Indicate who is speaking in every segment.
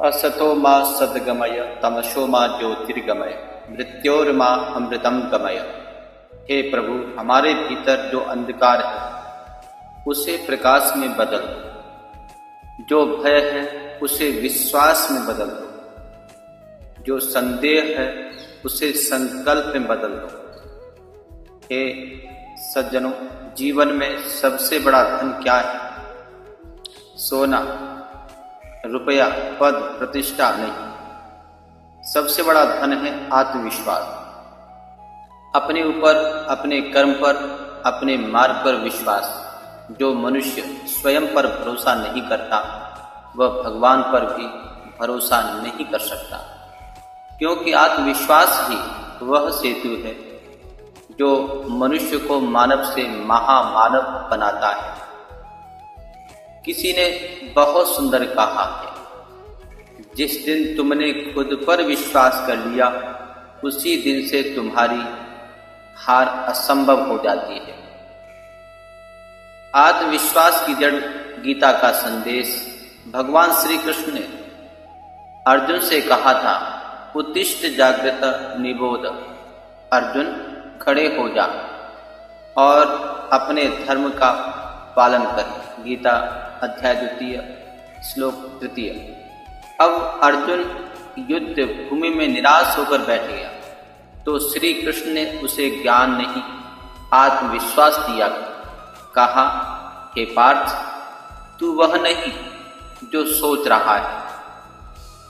Speaker 1: असतो मा सद्गमय तमसो मा ज्योतिर्गमय मृत्योर्मा अमृतम गमय। हे प्रभु, हमारे भीतर जो अंधकार है उसे प्रकाश में बदल दो, जो भय है उसे विश्वास में बदल दो, जो संदेह है उसे संकल्प में बदल दो। हे सज्जनों, जीवन में सबसे बड़ा धन क्या है? सोना, रुपया, पद, प्रतिष्ठा नहीं। सबसे बड़ा धन है आत्मविश्वास। अपने ऊपर, अपने कर्म पर, अपने मार्ग पर विश्वास। जो मनुष्य स्वयं पर भरोसा नहीं करता वह भगवान पर भी भरोसा नहीं कर सकता, क्योंकि आत्मविश्वास ही वह सेतु है जो मनुष्य को मानव से महामानव बनाता है। किसी ने बहुत सुंदर कहा है, जिस दिन तुमने खुद पर विश्वास कर लिया उसी दिन से तुम्हारी हार असंभव हो जाती है। आत्मविश्वास की जड़ गीता का संदेश भगवान श्री कृष्ण ने अर्जुन से कहा था, उत्तिष्ठ जागृत निबोध। अर्जुन, खड़े हो जा और अपने धर्म का पालन कर। गीता अध्याय 2 श्लोक 3। अब अर्जुन युद्ध भूमि में निराश होकर बैठ गया तो श्री कृष्ण ने उसे ज्ञान नहीं आत्मविश्वास दिया। कहा, हे पार्थ, तू वह नहीं जो सोच रहा है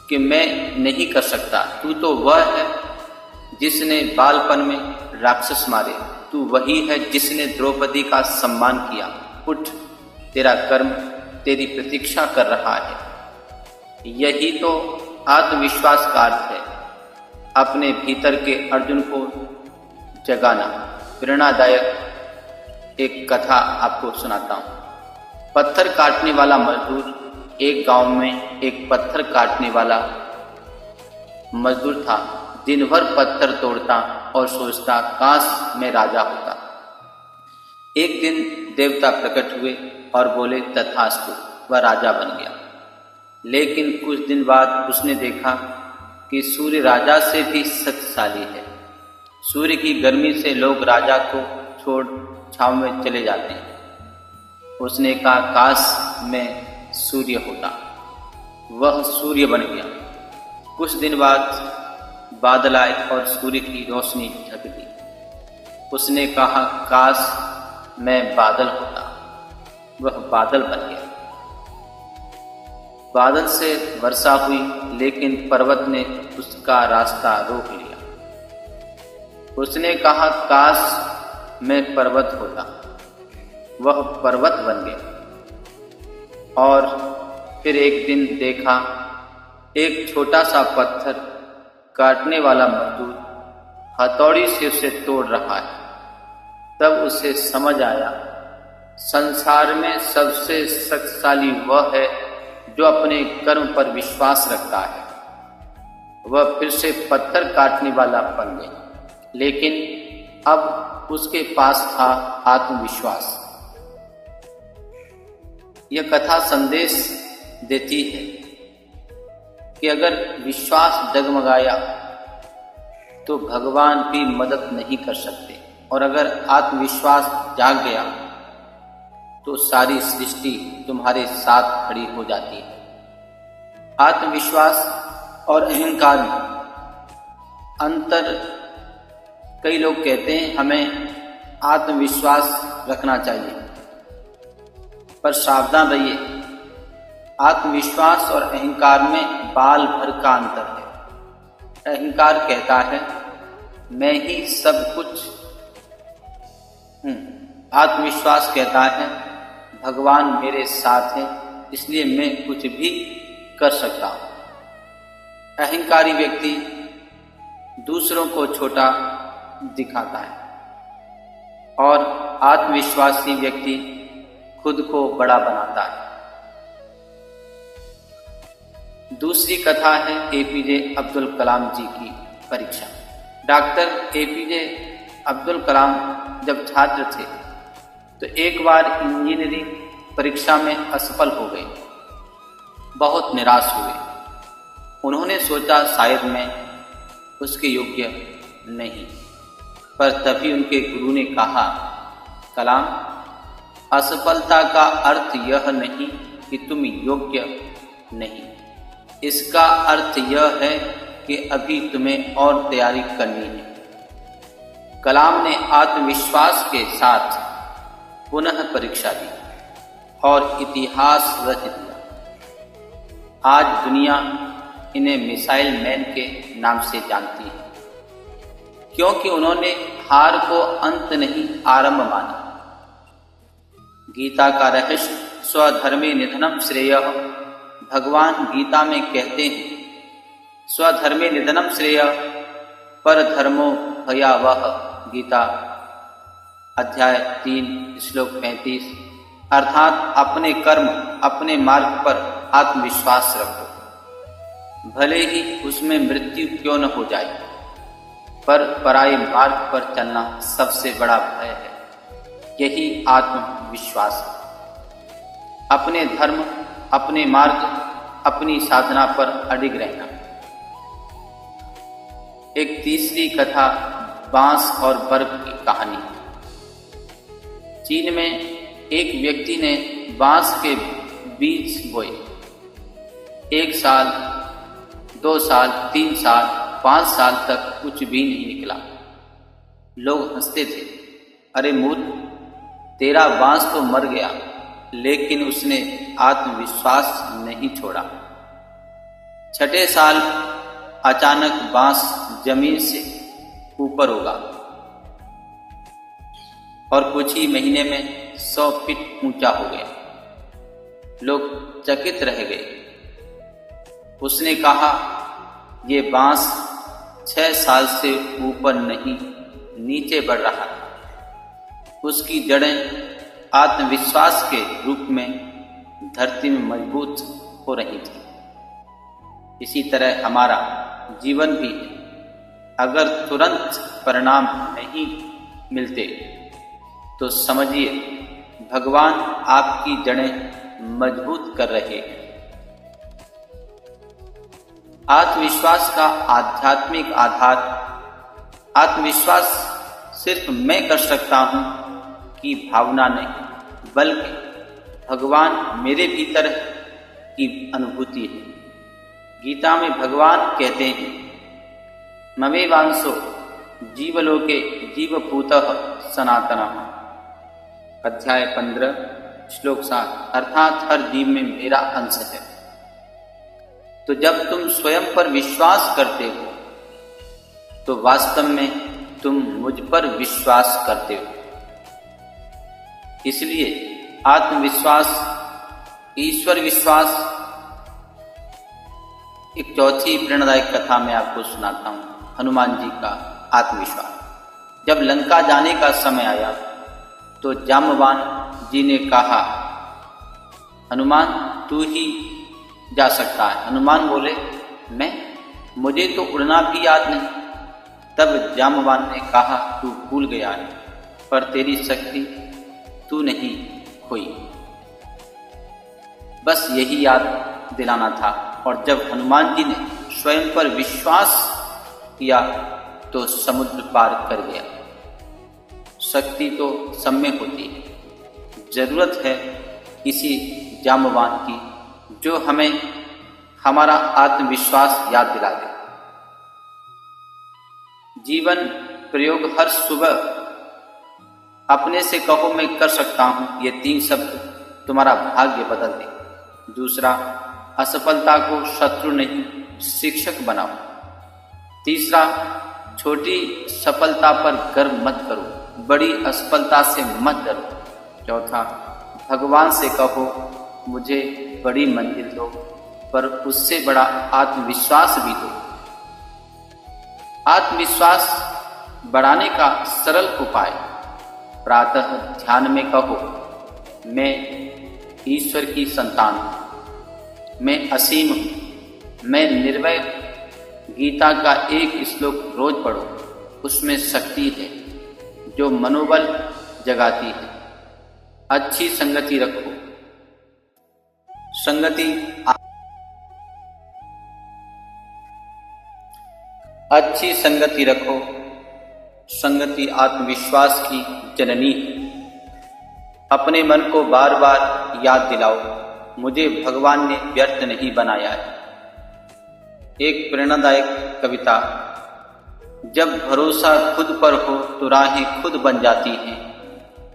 Speaker 1: कि मैं नहीं कर सकता। तू तो वह है जिसने बालपन में राक्षस मारे। तू वही है जिसने द्रौपदी का सम्मान किया। उठ, तेरा कर्म तेरी प्रतीक्षा कर रहा है। यही तो आत्मविश्वास का अर्थ है। अपने भीतर के अर्जुन को जगाना। प्रेरणादायक एक कथा आपको सुनाता हूँ। पत्थर काटने वाला मजदूर। एक गांव में एक पत्थर काटने वाला मजदूर था। दिन भर पत्थर तोड़ता और सोचता, काश मैं राजा होता। एक दिन देवता प्रकट हुए और बोले, तथास्तु। वह राजा बन गया। लेकिन कुछ दिन बाद उसने देखा कि सूर्य राजा से भी शक्तिशाली है। सूर्य की गर्मी से लोग राजा को छोड़ छांव में चले जाते हैं। उसने कहा, काश मैं सूर्य होता। वह सूर्य बन गया। कुछ दिन बाद बादल आए और सूर्य की रोशनी ढक दी। उसने कहा, काश मैं बादल होता। वह बादल बन गया। बादल से वर्षा हुई, लेकिन पर्वत ने उसका रास्ता रोक लिया। उसने कहा, काश मैं पर्वत होता। वह पर्वत बन गया। और फिर एक दिन देखा, एक छोटा सा पत्थर काटने वाला मजदूर हथौड़ी से उसे तोड़ रहा है। तब उसे समझ आया, संसार में सबसे शक्तिशाली वह है जो अपने कर्म पर विश्वास रखता है। वह फिर से पत्थर काटने वाला बन गया, लेकिन अब उसके पास था आत्मविश्वास। यह कथा संदेश देती है कि अगर विश्वास डगमगाया तो भगवान भी मदद नहीं कर सकते, और अगर आत्मविश्वास जाग गया तो सारी सृष्टि तुम्हारे साथ खड़ी हो जाती है। आत्मविश्वास और अहंकार में अंतर। कई लोग कहते हैं हमें आत्मविश्वास रखना चाहिए, पर सावधान रहिए, आत्मविश्वास और अहंकार में बाल भर का अंतर है। अहंकार कहता है मैं ही सब कुछ हूँ। आत्मविश्वास कहता है भगवान मेरे साथ है, इसलिए मैं कुछ भी कर सकता हूँ। अहंकारी व्यक्ति दूसरों को छोटा दिखाता है और आत्मविश्वासी व्यक्ति खुद को बड़ा बनाता है। दूसरी कथा है एपीजे अब्दुल कलाम जी की परीक्षा। डॉक्टर एपीजे अब्दुल कलाम जब छात्र थे तो एक बार इंजीनियरिंग परीक्षा में असफल हो गए। बहुत निराश हुए उन्होंने सोचा शायद मैं उसके योग्य नहीं, पर तभी उनके गुरु ने कहा, कलाम, असफलता का अर्थ यह नहीं कि तुम योग्य नहीं, इसका अर्थ यह है कि अभी तुम्हें और तैयारी करनी है। कलाम ने आत्मविश्वास के साथ पुनः परीक्षा दी और इतिहास रच दिया। आज दुनिया इन्हें मिसाइल मैन के नाम से जानती है, क्योंकि उन्होंने हार को अंत नहीं आरंभ माना। गीता का रहस्य स्वधर्मे निधनम श्रेयः। भगवान गीता में कहते हैं, स्वधर्मे निधनम श्रेयः पर धर्मो भयावह। गीता अध्याय 3 श्लोक 35, अर्थात अपने कर्म, अपने मार्ग पर आत्मविश्वास रखो, भले ही उसमें मृत्यु क्यों न हो जाए, पर पराये मार्ग पर चलना सबसे बड़ा भय है। यही आत्मविश्वास है। अपने धर्म, अपने मार्ग, अपनी साधना पर अडिग रहना। एक तीसरी कथा बांस और बर्फ की कहानी। चीन में एक व्यक्ति ने बांस के बीज बोए। 1 साल, 2 साल, 3 साल, 5 साल तक कुछ भी नहीं निकला। लोग हंसते थे, अरे मूर्ख, तेरा बांस तो मर गया। लेकिन उसने आत्मविश्वास नहीं छोड़ा। 6ठे साल अचानक बांस जमीन से ऊपर उगा और कुछ ही महीने में 100 फीट ऊंचा हो गया। लोग चकित रह गए। उसने कहा, ये बांस 6 साल से ऊपर नहीं, नीचे बढ़ रहा था। उसकी जड़ें आत्मविश्वास के रूप में धरती में मजबूत हो रही थी। इसी तरह हमारा जीवन भी है। अगर तुरंत परिणाम नहीं मिलते तो समझिए भगवान आपकी जड़ें मजबूत कर रहे हैं। आत्मविश्वास का आध्यात्मिक आधार। आत्मविश्वास सिर्फ मैं कर सकता हूं की भावना नहीं, बल्कि भगवान मेरे भीतर की अनुभूति है। गीता में भगवान कहते हैं, ममेवांसो जीवलोके जीवभूतः सनातनः। अध्याय 15 श्लोक 7, अर्थात हर जीव में मेरा अंश है। तो जब तुम स्वयं पर विश्वास करते हो तो वास्तव में तुम मुझ पर विश्वास करते हो। इसलिए आत्मविश्वास, ईश्वर विश्वास। एक चौथी प्रेरणादायक कथा मैं आपको सुनाता हूं, हनुमान जी का आत्मविश्वास। जब लंका जाने का समय आया तो जाम्बवान जी ने कहा, हनुमान तू ही जा सकता है। हनुमान बोले, मैं, मुझे तो उड़ना भी याद नहीं। तब जाम्बवान ने कहा, तू भूल गया है, पर तेरी शक्ति तू नहीं खोई। बस यही याद दिलाना था। और जब हनुमान जी ने स्वयं पर विश्वास किया तो समुद्र पार कर गया। शक्ति तो सब में होती है। जरूरत है किसी जाम्बवान की जो हमें हमारा आत्मविश्वास याद दिला दे। जीवन प्रयोग। हर सुबह अपने से कहो, मैं कर सकता हूं। ये 3 शब्द तुम्हारा भाग्य बदल दे। दूसरा, असफलता को शत्रु नहीं शिक्षक बनाओ। तीसरा, छोटी सफलता पर गर्व मत करो, बड़ी असफलता से मत डरो। चौथा, भगवान से कहो, मुझे बड़ी मंजिल दो, पर उससे बड़ा आत्मविश्वास भी दो। आत्मविश्वास बढ़ाने का सरल उपाय, प्रातः ध्यान में कहो, मैं ईश्वर की संतान हूं, मैं असीम हूं, मैं निर्भय हूं। गीता का एक श्लोक रोज पढ़ो, उसमें शक्ति है जो मनोबल जगाती है। अच्छी संगति रखो। संगति अच्छी संगति रखो। संगति आत्मविश्वास की जननी है। अपने मन को बार बार याद दिलाओ, मुझे भगवान ने व्यर्थ नहीं बनाया है। एक प्रेरणादायक कविता। जब भरोसा खुद पर हो तो राहें खुद बन जाती हैं,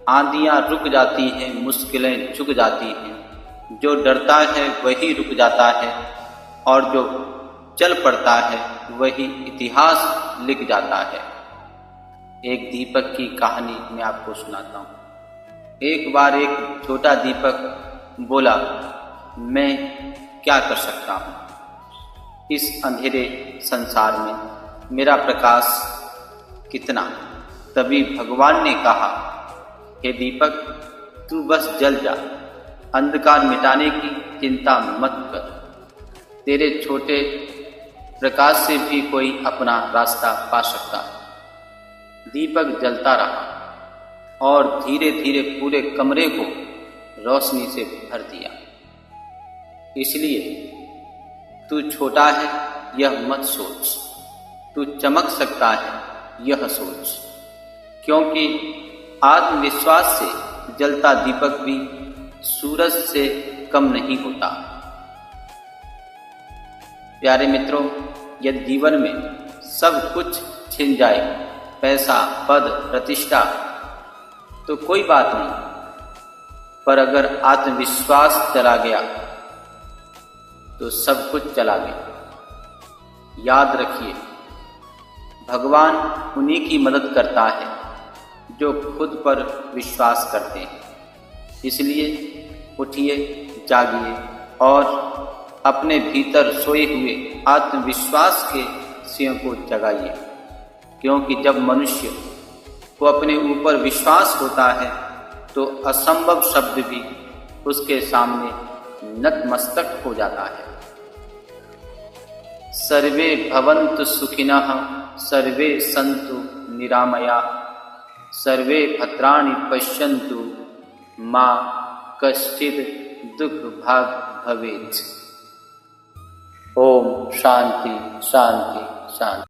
Speaker 1: आंधियां रुक जाती हैं, मुश्किलें झुक जाती हैं। जो डरता है वही रुक जाता है और जो चल पड़ता है वही इतिहास लिख जाता है। एक दीपक की कहानी मैं आपको सुनाता हूँ। एक बार एक छोटा दीपक बोला, मैं क्या कर सकता हूँ इस अंधेरे संसार में, मेरा प्रकाश कितना। तभी भगवान ने कहा, हे दीपक, तू बस जल जा, अंधकार मिटाने की चिंता मत कर। तेरे छोटे प्रकाश से भी कोई अपना रास्ता पा सकता है। दीपक जलता रहा और धीरे धीरे पूरे कमरे को रोशनी से भर दिया। इसलिए तू छोटा है यह मत सोच, तू चमक सकता है यह सोच, क्योंकि आत्मविश्वास से जलता दीपक भी सूरज से कम नहीं होता। प्यारे मित्रों, यदि जीवन में सब कुछ छिन जाए, पैसा, पद, प्रतिष्ठा, तो कोई बात नहीं, पर अगर आत्मविश्वास चला गया तो सब कुछ चला गया। याद रखिए, भगवान उन्हीं की मदद करता है जो खुद पर विश्वास करते हैं। इसलिए उठिए, जागिए और अपने भीतर सोए हुए आत्मविश्वास के सिंह को जगाइए, क्योंकि जब मनुष्य को अपने ऊपर विश्वास होता है तो असंभव शब्द भी उसके सामने नतमस्तक हो जाता है। सर्वे भवन्तु सुखिनः, सर्वे सन्तु निरामयाः, सर्वे भद्राणि पश्यन्तु, मा कश्चित् दुःखभाग् भवेत्। ओम शांति शांति शांति।